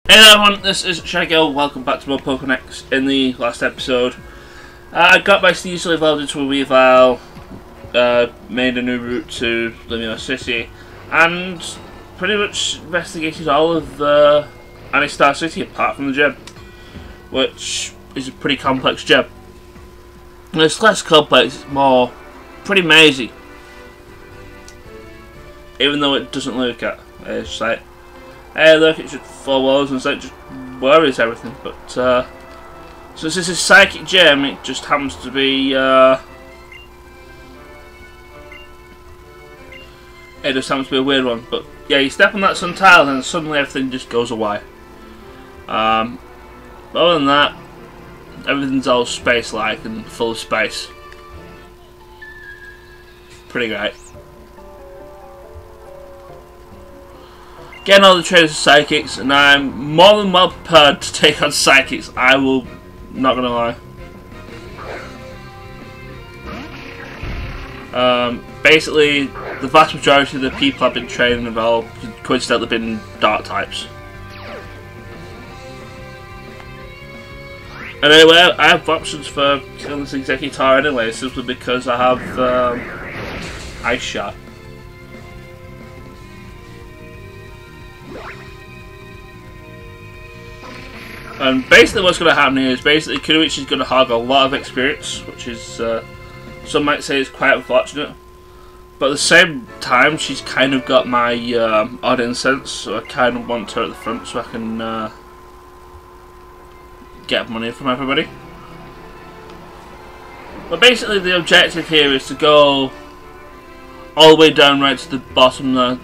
Hey there everyone, this is Shaggy. Welcome back to more Pokémon. In the last episode, I got my Steed evolved into a Weavile, made a new route to Olympia City, and pretty much investigated all of Anti-Star City apart from the gym, which is a pretty complex gym. And it's less complex, it's more pretty mazy. Even though it doesn't look at it's just like, hey look, it's just 4 walls and it's like just worries everything. But so this is a psychic gem, it just happens to be a weird one. But yeah, you step on that sun tile and suddenly everything just goes away. Other than that, everything's all space-like and full of space. Pretty great. Getting all the trainers are psychics, and I'm more than well prepared to take on psychics. I will, not gonna lie. Basically, the vast majority of the people I've been training have all coincidentally been dark types. And anyway, I have options for killing this Executor anyway, simply because I have Ice Shot. And basically what's going to happen here is basically Kunoichi is going to hog a lot of experience, which is, some might say is quite unfortunate. But at the same time, she's kind of got my audience sense, so I kind of want her at the front so I can get money from everybody. But basically the objective here is to go all the way down right to the bottom there,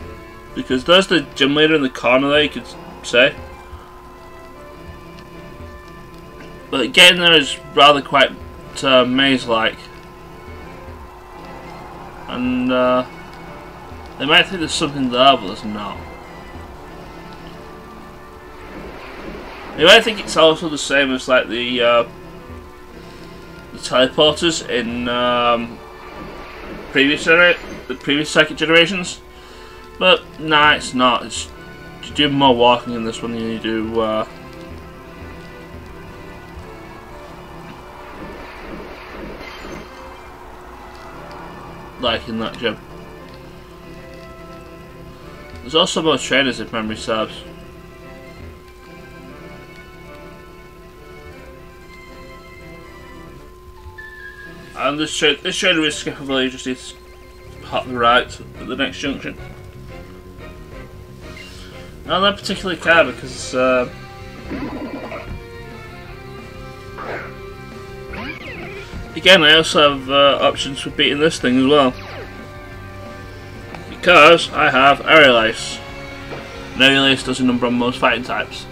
because there's the gym leader in the corner there, you could say. But getting there is rather quite maze-like. And they might think there's something there, but there's not. You might think it's also the same as like the teleporters in the previous psychic generations. But nah, it's not. It's, you do more walking in this one than you do like in that gym. There's also more trainers if memory serves. And this trainer is skippable, you just need to hop the right at the next junction. Not that particularly care because again, I also have options for beating this thing as well, because I have Aerial Ace. And Aerial Ace does a number on most fighting types.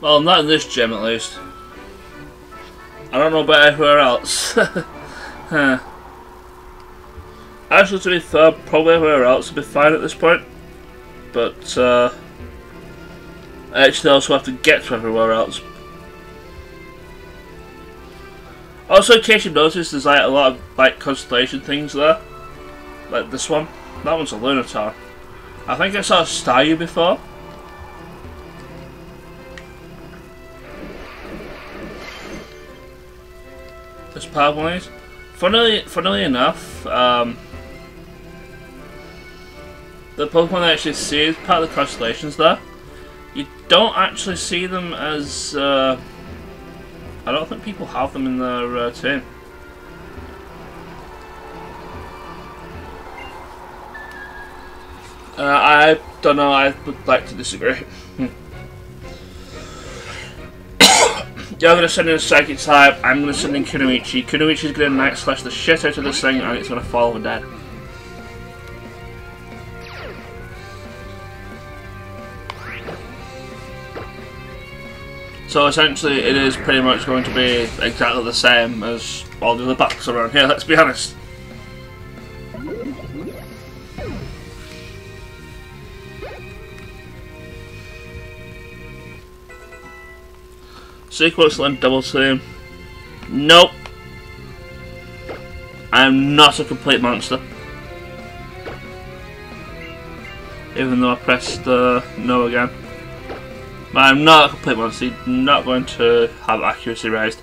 Well, not in this gym at least. I don't know about everywhere else. Actually, to be fair, probably everywhere else would be fine at this point. But I actually also have to get to everywhere else. Also, in case you notice, there's like a lot of like constellation things there. Like this one. That one's a Lunatar. I think I saw a Staryu before. This Powerpoint. Funnily enough, the Pokemon I actually see as part of the constellations there, you don't actually see them as, I don't think people have them in their team. I don't know, I would like to disagree. You're going to send in a Psychic type, I'm going to send in Kunoichi. Kunoichi's going to Night Slash the shit out of this thing and it's going to fall over dead. So essentially it is pretty much going to be exactly the same as all the other battles around here, let's be honest. Sequence land double team. Nope. I am not a complete monster. Even though I pressed no again. But I'm not a complete monster. You're not going to have accuracy raised.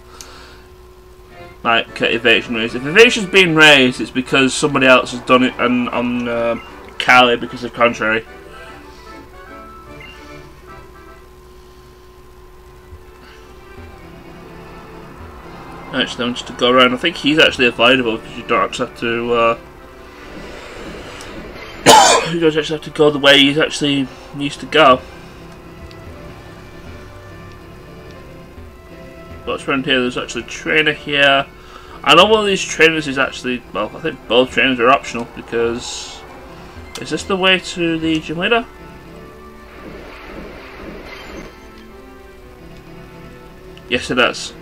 Like evasion raised. If evasion's been raised, it's because somebody else has done it and on Cali because of contrary. Actually, I want you to go around. I think he's actually avoidable because you don't actually have to. You don't actually have to go the way he's actually used to go. What's around here? There's actually a trainer here. I know one of these trainers is actually, well, I think both trainers are optional because... Is this the way to the gym leader? Yes, it is.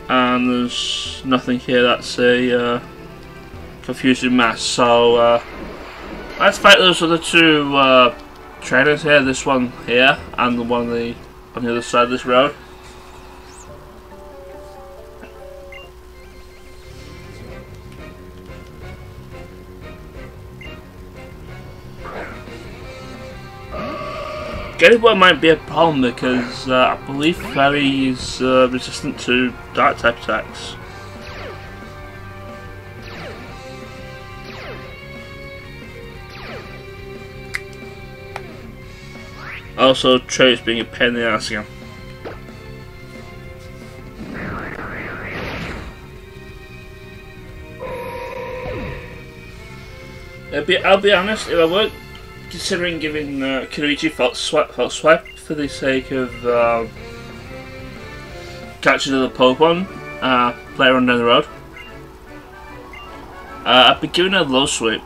And there's nothing here that's a confusing mess, so let's fight those other two trainers here, this one here and the one on the other side of this road. Getting one might be a problem because I believe Fairy is resistant to dark type attacks. Also, Trey's being a pain in the ass again. I'll be honest, if I weren't considering giving Kunoichi false swipe for the sake of catching another Pokemon player on down the road, I'd be giving her low sweep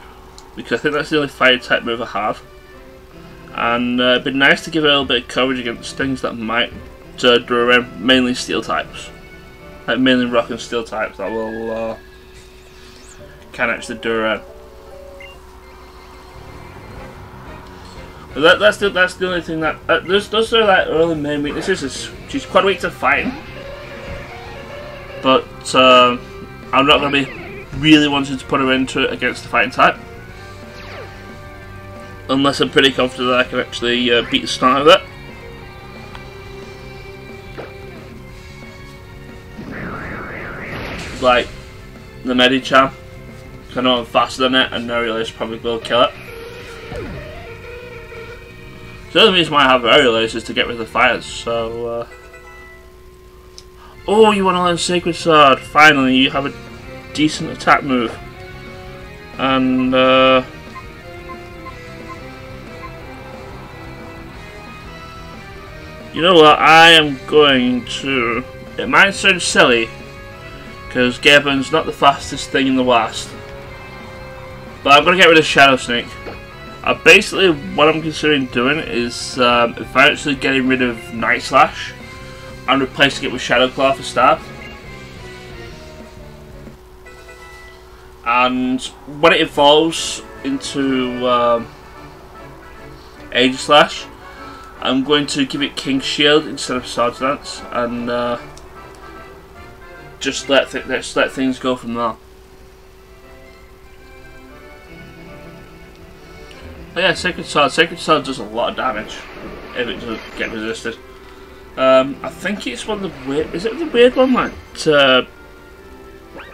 because I think that's the only fire type move I have, and it'd be nice to give her a little bit of coverage against things that might do around, mainly steel types, like mainly rock and steel types that will can actually do around. That's the only thing that those are like early main weaknesses. She's quite weak to fighting, but I'm not going to be really wanting to put her into it against the fighting type, unless I'm pretty confident that I can actually beat the start of it. Like the Medicham, I know I'm faster than it, and no release probably will kill it. The other reason why I have aerial ace is to get rid of the fires, so oh, you want to learn Sacred Sword! Finally, you have a decent attack move. And you know what, I am going to... It might sound silly, because Gaben's not the fastest thing in the West, but I'm going to get rid of Shadow Snake. Basically, what I'm considering doing is eventually getting rid of Night Slash and replacing it with Shadow Claw for start. And when it evolves into Aegis Slash, I'm going to give it King Shield instead of Sword Dance, and just let things go from there. Oh yeah, Sacred Sword. Sacred Sword does a lot of damage if it doesn't get resisted. I think it's one of the weird. Is it the weird one? Like,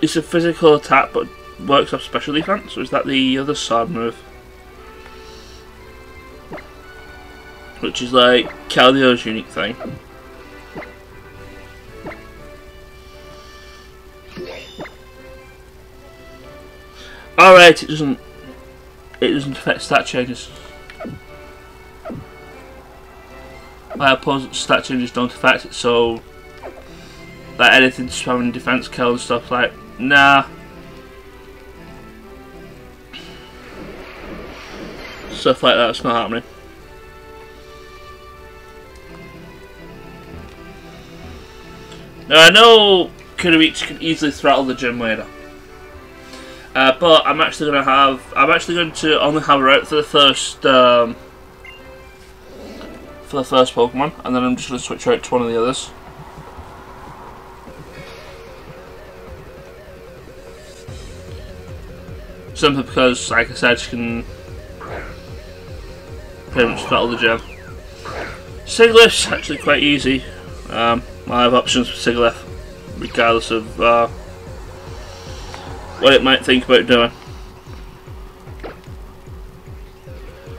it's a physical attack but works off special defense, or is that the other sword move? Which is like Caldio's unique thing. Alright, it doesn't affect stat changes. My opposite's stat changes don't affect it, so like anything spamming defense kill and stuff, like, nah. Stuff like that's not happening. Now I know Kunoichi can easily throttle the gym leader. But I'm actually going to only have her out for the for the first Pokemon, and then I'm just going to switch out to one of the others. Simply because, like I said, you can pretty much battle the gym. Sigilyph's actually quite easy. I have options for Sigilyph, regardless of what it might think about doing.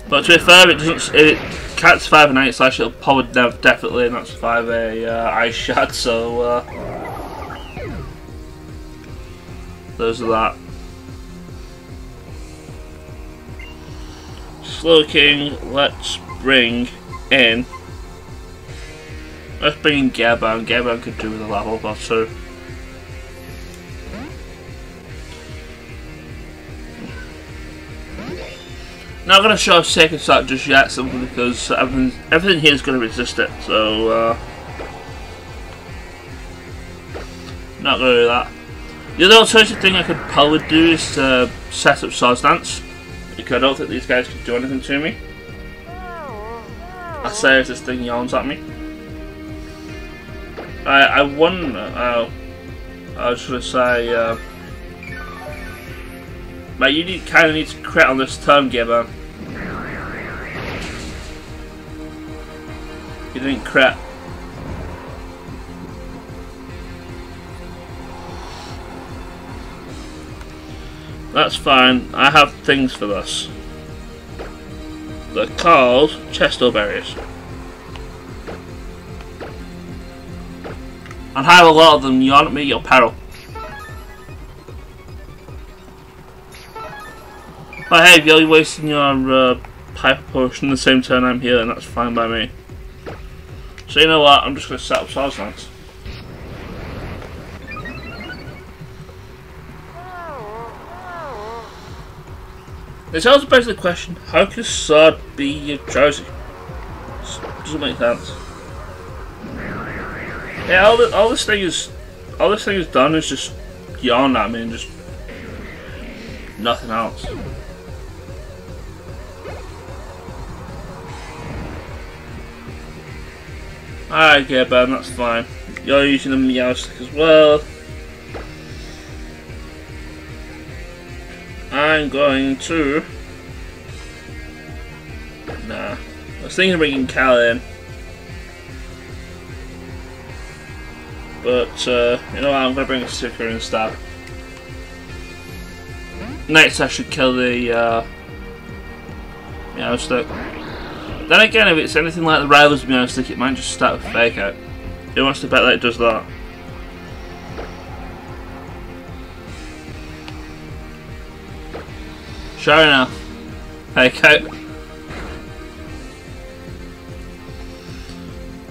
But to be fair, it can't survive a Night Slash. It'll probably definitely not survive a Ice Shard. So those are that. Slowking. Let's bring in. Let's bring in Gearbound. Gearbound could do with a level or two. Not going to show a Sacred Start just yet, simply because everything here is going to resist it, so not going to do that. The other alternative thing I could probably do is to set up Swords Dance, because I don't think these guys can do anything to me. I say as this thing yawns at me. I wonder. I was going to say. But you kind of need to crit on this turn, Gearbound. You didn't crit. That's fine. I have things for this. They're called Chesto Berries. And have a lot of them yawn at me, your peril. But hey, if you're wasting your Hyper Potion the same turn I'm here, then that's fine by me. So you know what, I'm just going to set up Swords Dance. It's also basically the question, how can a sword be your Drowsy? Doesn't make sense. Yeah, all this thing has done is just yawn at me and just nothing else. Alright, Gearbound, that's fine. You're using a Meowstic as well. I'm going to... Nah. I was thinking of bringing Cal in. But, you know what, I'm going to bring a Sticker instead. Next I should kill the Meowstic. Then again, if it's anything like the Rivals Meowstic, it might just start with Fake Out. Who wants to bet that it does that? Sure enough. Fake Out.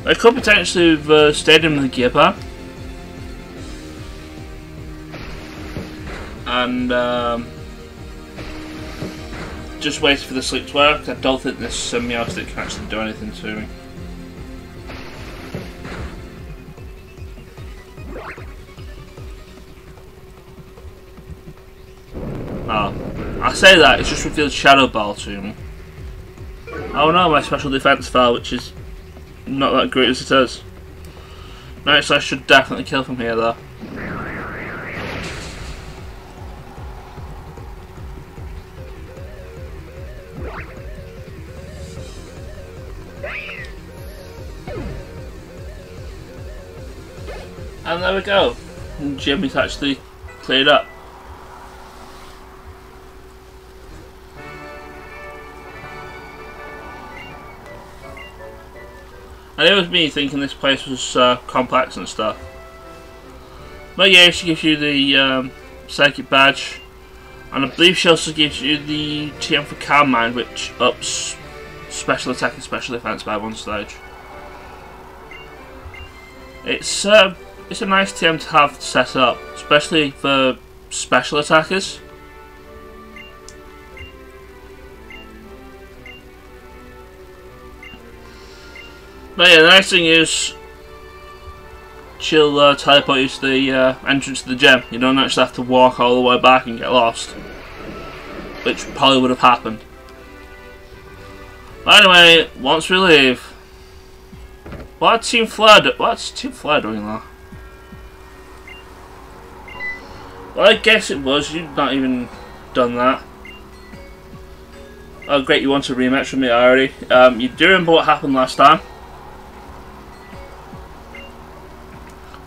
I could potentially have stayed in with the Gear Bar. And just waited for the sleep to work. I don't think this Meowstic can actually do anything to me. Oh, I say that, it's just revealed Shadow Ball to me. Oh no, my special defense fell, which is not that great as it is. Night Slash should definitely kill from here though. And there we go. Jimmy's actually cleared up. And it was me thinking this place was complex and stuff. But yeah, she gives you the Psychic Badge. And I believe she also gives you the TM for Calm Mind, which ups special attack and special defense by one stage. It's a nice TM to have set up, especially for special attackers. But yeah, the nice thing is she'll teleport you to the entrance to the gym. You don't actually have to walk all the way back and get lost, which probably would have happened. But anyway, once we leave, What's Team Flare doing there? Well, I guess it was. You've not even done that. Oh, great! You want a rematch with me already? You do remember what happened last time?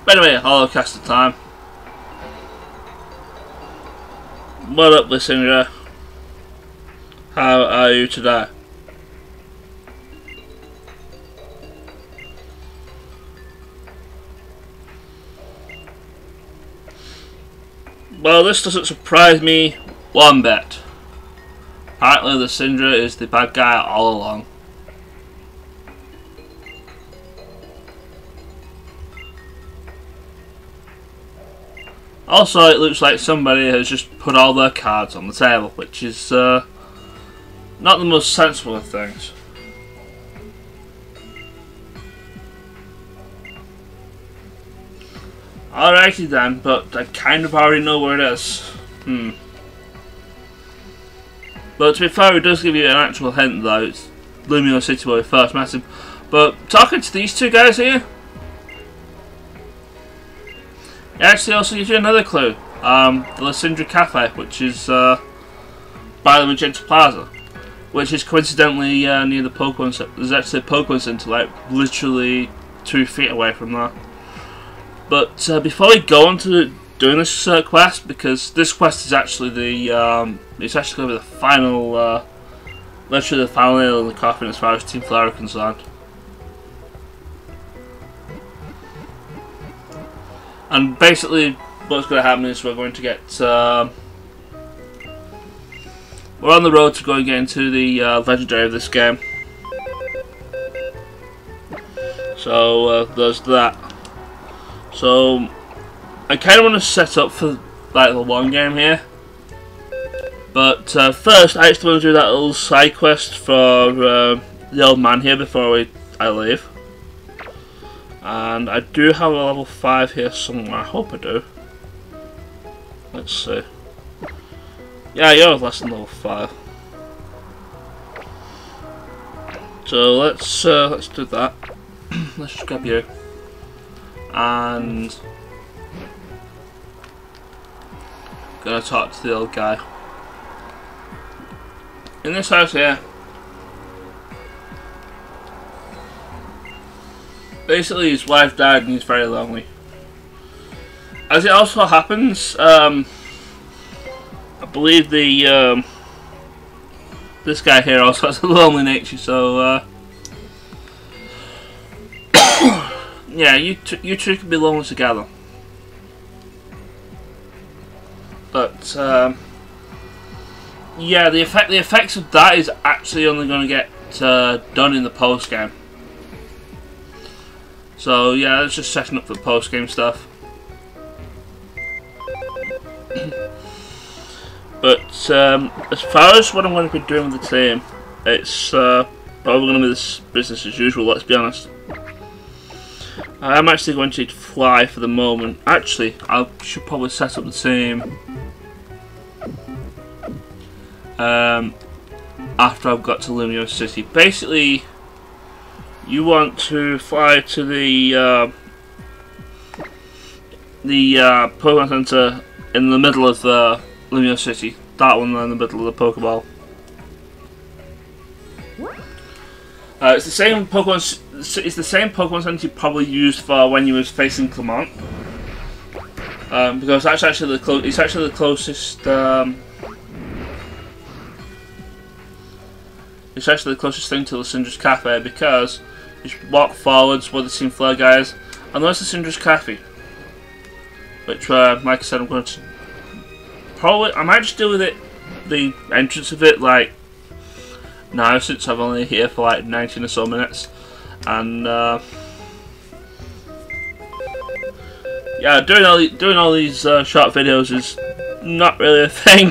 But anyway, Hollow cast the time. What up, Lysandre? How are you today? Well, this doesn't surprise me one bit. Apparently, Lysandre is the bad guy all along. Also, it looks like somebody has just put all their cards on the table, which is not the most sensible of things. Alrighty then, but I kind of already know where it is. But to be fair, it does give you an actual hint though. It's Lumio City where we first met him. But talking to these two guys here, it actually also gives you another clue. The Lysandre Cafe, which is by the Magenta Plaza, which is coincidentally near the Pokémon Center. There's actually a Pokémon Center like literally 2 feet away from there. But before we go on to doing this quest, because this quest is actually the it's actually going to be the final, literally the final nail in the coffin as far as Team Flare are concerned. And basically, what's going to happen is we're going to get we're on the road to go and get into the legendary of this game. So there's that. So I kind of want to set up for like the one game here, but first I actually want to do that little side quest for the old man here before I leave. And I do have a level 5 here somewhere. I hope I do. Let's see. Yeah, you're less than level 5. So let's do that. Let's just grab you. And gonna talk to the old guy in this house here. Basically, his wife died and he's very lonely. As it also happens, I believe the this guy here also has a lonely nature. So yeah, you two can be lonely together. But yeah, the effects of that is actually only going to get done in the post game. So yeah, it's just setting up for post game stuff. But as far as what I'm going to be doing with the team, it's probably going to be this business as usual. Let's be honest. I'm actually going to fly for the moment. Actually, I should probably set up the team after I've got to Lumio City. Basically, you want to fly to the Pokemon Center in the middle of Lumio City. That one in the middle of the Pokeball. It's the same Pokemon. It's the same Pokemon Center you probably used for when you was facing Clement, because that's actually the closest. It's actually the closest. It's actually the closest thing to Lysandre's Cafe, because you just walk forwards where the Team Flare guys, and there's Lysandre's Cafe, which, like I said, I'm going to probably. I might just deal with it, the entrance of it, like now, since I'm only here for like 19 or so minutes. And yeah, doing all these short videos is not really a thing,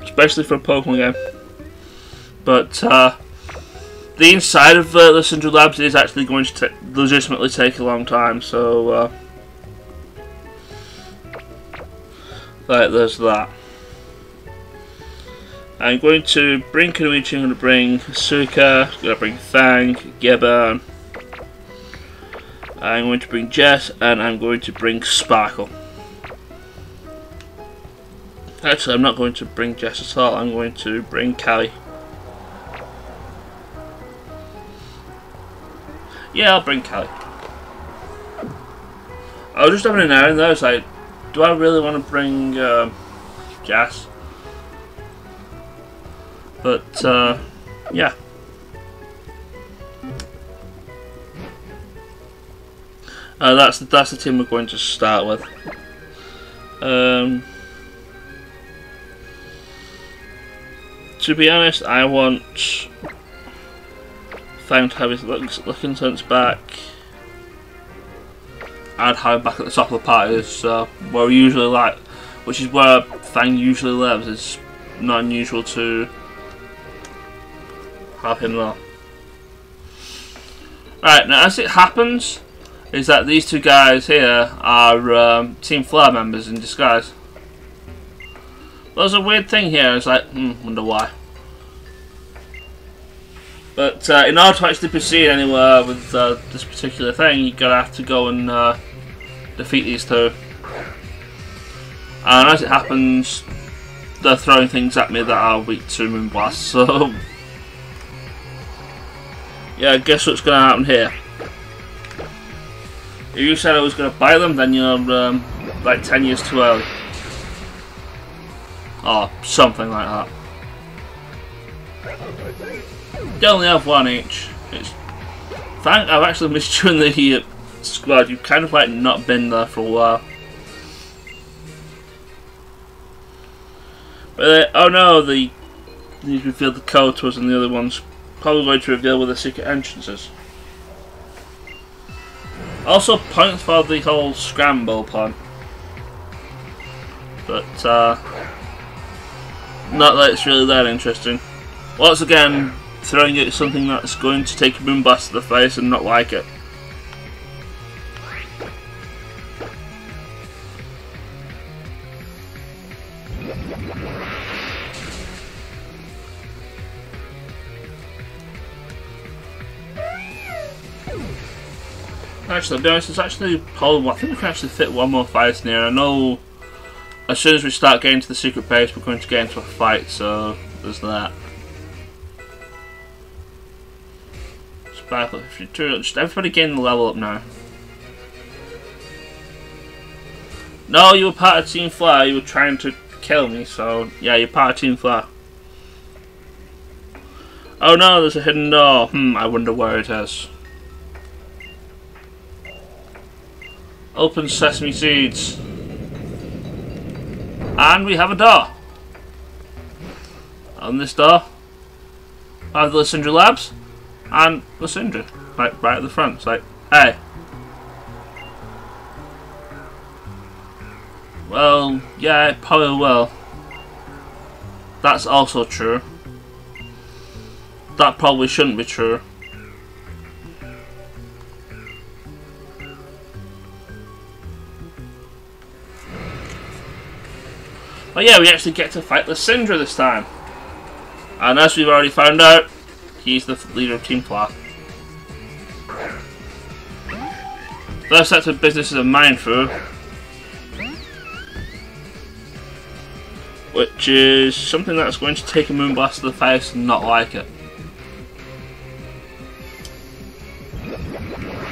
especially for a Pokemon game. But the inside of the Lysandre Labs is actually going to legitimately take a long time. So right, there's that. I'm going to bring Kunoichi, I'm going to bring Suka, I'm going to bring Fang, Gibbon. I'm going to bring Jess, and I'm going to bring Sparkle. Actually, I'm not going to bring Jess at all. I'm going to bring Callie. Yeah, I'll bring Callie. I was just having an errand there. It's like, do I really want to bring Jess? But yeah. That's the team we're going to start with. To be honest, I want Fang to have his looking sense back. I'd have him back at the top of the party, where we usually like, which is where Fang usually lives. It's not unusual to have him there. Right, now as it happens, is that these two guys here are Team Flare members in disguise. There's a weird thing here, it's like, wonder why. But in order to actually proceed anywhere with this particular thing, you're going to have to go and defeat these two. And as it happens, they're throwing things at me that are weak to Moonblast, so yeah, guess what's going to happen here. If you said I was going to buy them, then you're like 10 years too early. Or something like that. You only have one each. I've actually missed you in the squad. You've kind of like not been there for a while. But oh no, these revealed the code to us, and the other one's probably going to reveal where the secret entrance is. Also, points for the whole scramble pun. But not that it's really that interesting. Once again, throwing it something that's going to take a Moonblast to the face and not like it. Actually, to be honest, it's actually probably, I think we can actually fit one more fight in here. I know as soon as we start getting to the secret base, we're going to get into a fight, so there's that. Sparkle 52, just everybody getting the level up now. No, you were part of Team Flare, you were trying to kill me, so yeah, you're part of Team Flare. Oh no, there's a hidden door. I wonder where it is. Open sesame seeds. And we have a door. On this door, I have the Lysandre Labs and Lysandre, like right at the front. It's like, hey. Well, yeah, it probably will. That's also true. That probably shouldn't be true. Oh yeah, we actually get to fight Lysandre this time. And as we've already found out, he's the leader of Team Flare. First set of business is a mine through, which is something that's going to take a Moonblast to the face and not like it.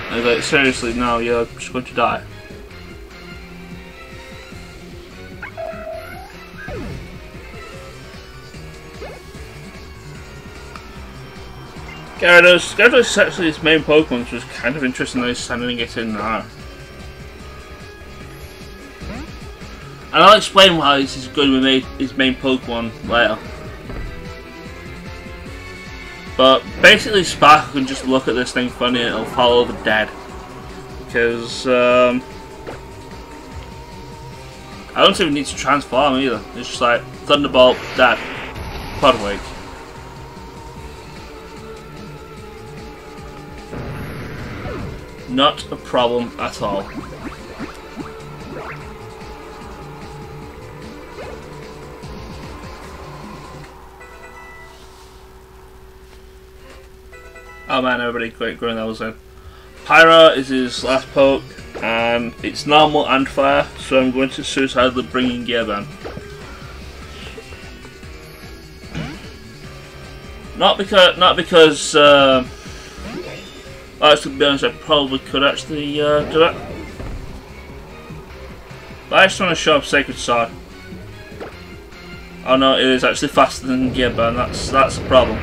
And like, seriously, no, you're just going to die. Gyarados is actually his main Pokemon, which was kind of interesting that he's sending it in now. And I'll explain why this is going to be his main Pokemon later. But basically Sparkle can just look at this thing funny and it'll follow the dead. Because I don't even need to transform either. It's just like Thunderbolt, dead. Quadwig. Not a problem at all. Oh man, everybody great growing levels in. Pyro is his last poke, and it's normal and fire, so I'm going to suicidally bring in Gearban. Not because actually, to be honest, I probably could actually do it. But I just want to show up Sacred Sword. Oh no, it is actually faster than Gearban. That's a problem.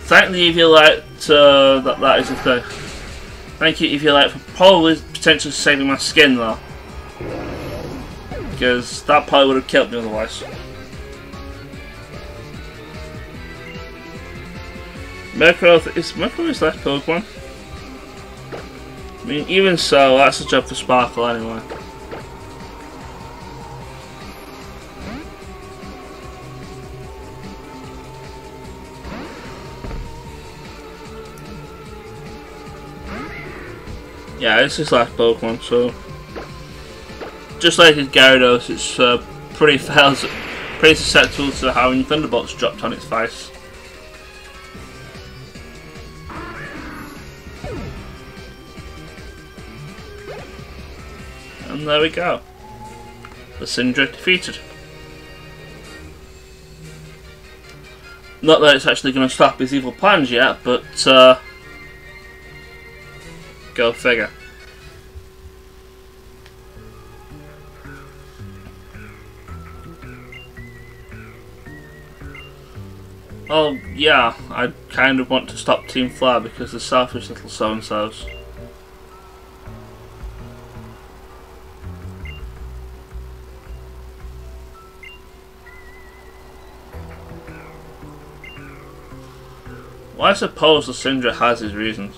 Thank the EV Light, that is a thing. Thank you, EV Light, for probably potentially saving my skin though. Because that probably would have killed me otherwise. Murkrow is his last Pokemon. I mean, even so, that's a job for Sparkle anyway. Yeah, it's his last Pokemon, so just like his Gyarados, it's pretty susceptible to having Thunderbolts dropped on its face. And there we go. Lysandre defeated. Not that it's actually going to stop his evil plans yet, but go figure. Oh yeah, I kind of want to stop Team Flare because they're selfish little so-and-sos. Well, I suppose Lysandre has his reasons.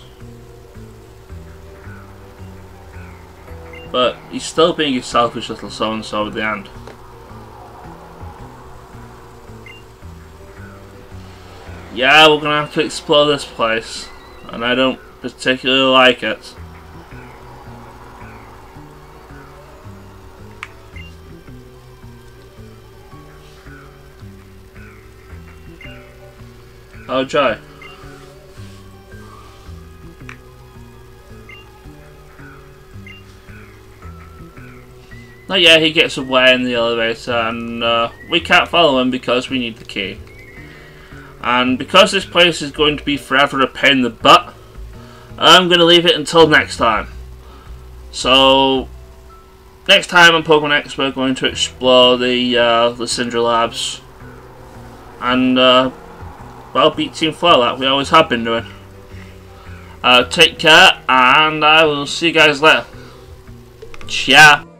But he's still being a selfish little so-and-so at the end. Yeah, we're gonna have to explore this place, and I don't particularly like it. Oh, joy. Oh yeah, he gets away in the elevator, and we can't follow him because we need the key. And because this place is going to be forever a pain in the butt, I'm going to leave it until next time. So, next time on Pokemon X, we're going to explore the Lysandre Labs. And, well, beat Team Flare like we always have been doing. Take care, and I will see you guys later. Ciao!